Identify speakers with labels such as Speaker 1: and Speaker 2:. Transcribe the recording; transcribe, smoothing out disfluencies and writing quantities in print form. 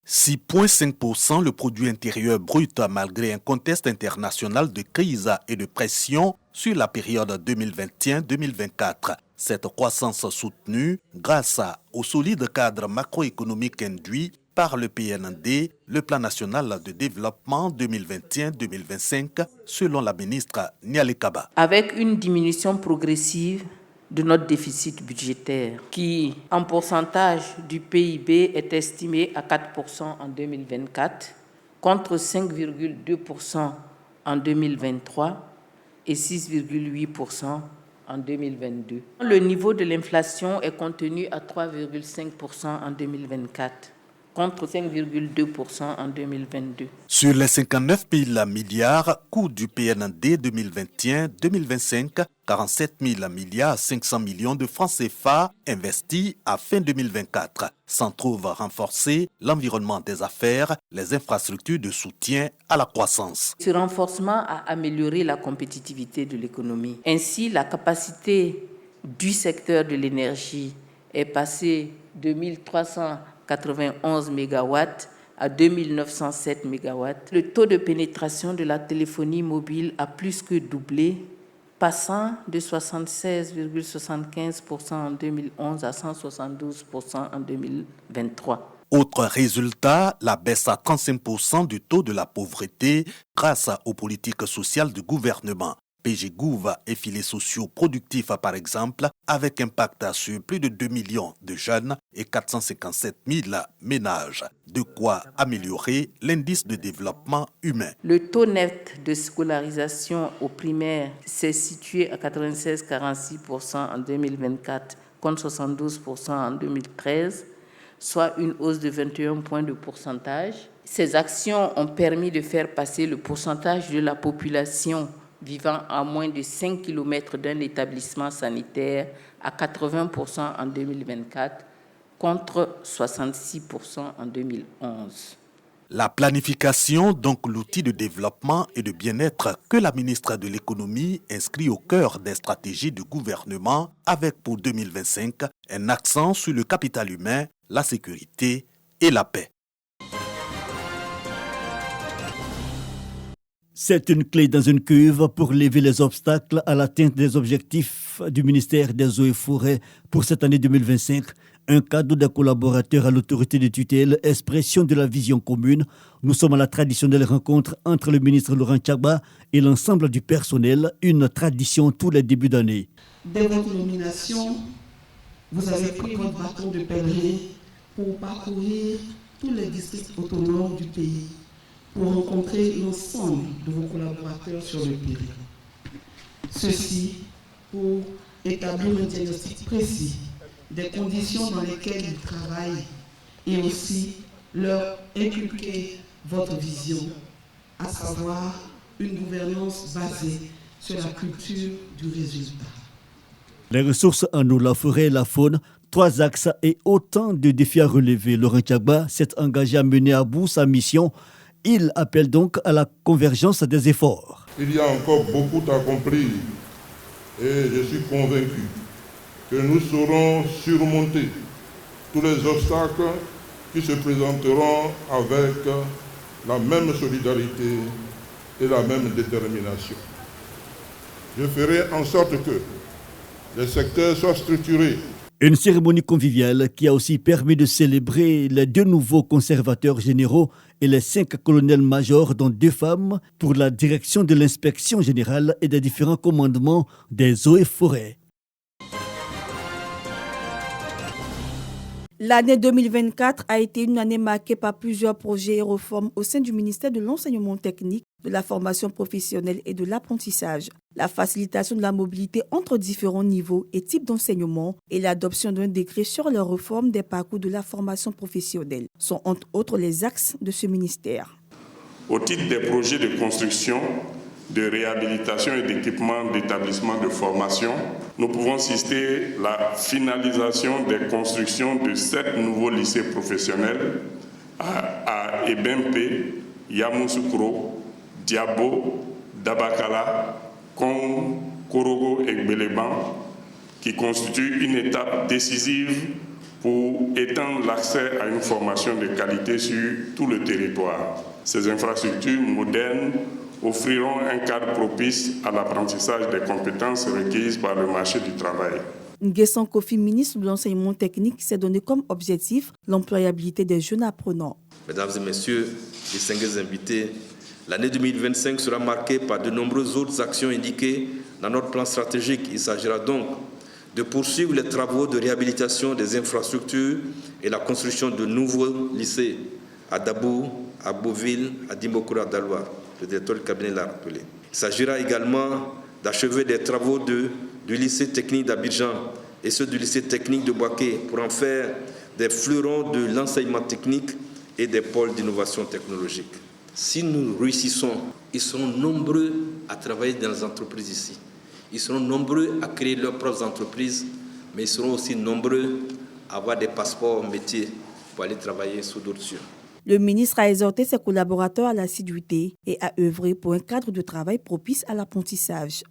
Speaker 1: 6,5% le produit intérieur brut malgré un contexte international de crise et de pression sur la période 2021-2024. Cette croissance soutenue grâce au solide cadre macroéconomique induit par le PND, le Plan national de développement 2021-2025, selon la ministre Niale Kaba.
Speaker 2: Avec une diminution progressive de notre déficit budgétaire, qui en pourcentage du PIB est estimé à 4% en 2024, contre 5,2% en 2023 et 6,8% en 2022. Le niveau de l'inflation est contenu à 3,5% en 2024. Contre 5,2% en 2022.
Speaker 1: Sur les 59 000 milliards coût du PND 2021-2025, 47 000 milliards 500 millions de francs CFA investis à fin 2024 s'en trouvent renforcer l'environnement des affaires, les infrastructures de soutien à la croissance.
Speaker 2: Ce renforcement a amélioré la compétitivité de l'économie. Ainsi, la capacité du secteur de l'énergie est passée de 1391 MW à 2907 MW. Le taux de pénétration de la téléphonie mobile a plus que doublé, passant de 76,75% en 2011 à 172% en 2023.
Speaker 1: Autre résultat, la baisse à 35% du taux de la pauvreté grâce aux politiques sociales du gouvernement. PGGouv et filets sociaux productifs par exemple, avec impact sur plus de 2 millions de jeunes et 457 000 ménages. De quoi améliorer l'indice de développement humain.
Speaker 2: Le taux net de scolarisation au primaire s'est situé à 96,46% en 2024 contre 72% en 2013, soit une hausse de 21 points de pourcentage. Ces actions ont permis de faire passer le pourcentage de la population vivant à moins de 5 km d'un établissement sanitaire à 80% en 2024 contre 66% en 2011.
Speaker 1: La planification, donc l'outil de développement et de bien-être que la ministre de l'économie inscrit au cœur des stratégies du gouvernement avec pour 2025 un accent sur le capital humain, la sécurité et la paix.
Speaker 3: C'est une clé dans une cuve pour lever les obstacles à l'atteinte des objectifs du ministère des Eaux et Forêts pour cette année 2025. Un cadeau d'un collaborateur à l'autorité de tutelle, expression de la vision commune. Nous sommes à la traditionnelle rencontre entre le ministre Laurent Tchagba et l'ensemble du personnel, une tradition tous les débuts d'année.
Speaker 4: Dès votre nomination, vous avez pris votre bâton de pèlerin pour parcourir tous les districts autonomes du pays, pour rencontrer l'ensemble de vos collaborateurs sur le terrain. Ceci pour établir un diagnostic précis des conditions dans lesquelles ils travaillent et aussi leur inculquer votre vision, à savoir une gouvernance basée sur la culture du résultat.
Speaker 3: Les ressources en eau, la forêt et la faune, 3 axes et autant de défis à relever. Laurent Tchagba s'est engagé à mener à bout sa mission. Il appelle donc à la convergence des efforts.
Speaker 5: Il y a encore beaucoup à accomplir et je suis convaincu que nous saurons surmonter tous les obstacles qui se présenteront avec la même solidarité et la même détermination. Je ferai en sorte que les secteurs soient structurés.
Speaker 3: Une cérémonie conviviale qui a aussi permis de célébrer les 2 nouveaux conservateurs généraux et les 5 colonels-majors, dont 2 femmes, pour la direction de l'inspection générale et des différents commandements des eaux et forêts.
Speaker 6: L'année 2024 a été une année marquée par plusieurs projets et réformes au sein du ministère de l'enseignement technique, de la formation professionnelle et de l'apprentissage. La facilitation de la mobilité entre différents niveaux et types d'enseignement et l'adoption d'un décret sur la réforme des parcours de la formation professionnelle sont entre autres les axes de ce ministère.
Speaker 7: Au titre des projets de construction, de réhabilitation et d'équipement d'établissements de formation, nous pouvons citer la finalisation des constructions de 7 nouveaux lycées professionnels à Ebempe, Yamoussoukro, Diabo, Dabakala, Kong, Korogo et Béléban, qui constituent une étape décisive pour étendre l'accès à une formation de qualité sur tout le territoire. Ces infrastructures modernes offriront un cadre propice à l'apprentissage des compétences requises par le marché du travail.
Speaker 6: Nguessan Kofi, ministre de l'enseignement technique, s'est donné comme objectif l'employabilité des jeunes apprenants.
Speaker 8: Mesdames et messieurs, distingués invités, l'année 2025 sera marquée par de nombreuses autres actions indiquées dans notre plan stratégique. Il s'agira donc de poursuivre les travaux de réhabilitation des infrastructures et la construction de nouveaux lycées à Dabou, à Beauville, à Dimokura, à Dalwa. Le directeur du cabinet l'a rappelé. Il s'agira également d'achever des travaux du lycée technique d'Abidjan et ceux du lycée technique de Boaké pour en faire des fleurons de l'enseignement technique et des pôles d'innovation technologique. Si nous réussissons, ils seront nombreux à travailler dans les entreprises ici. Ils seront nombreux à créer leurs propres entreprises, mais ils seront aussi nombreux à avoir des passeports métiers pour aller travailler sur d'autres cieux.
Speaker 6: Le ministre a exhorté ses collaborateurs à l'assiduité et à œuvrer pour un cadre de travail propice à l'apprentissage.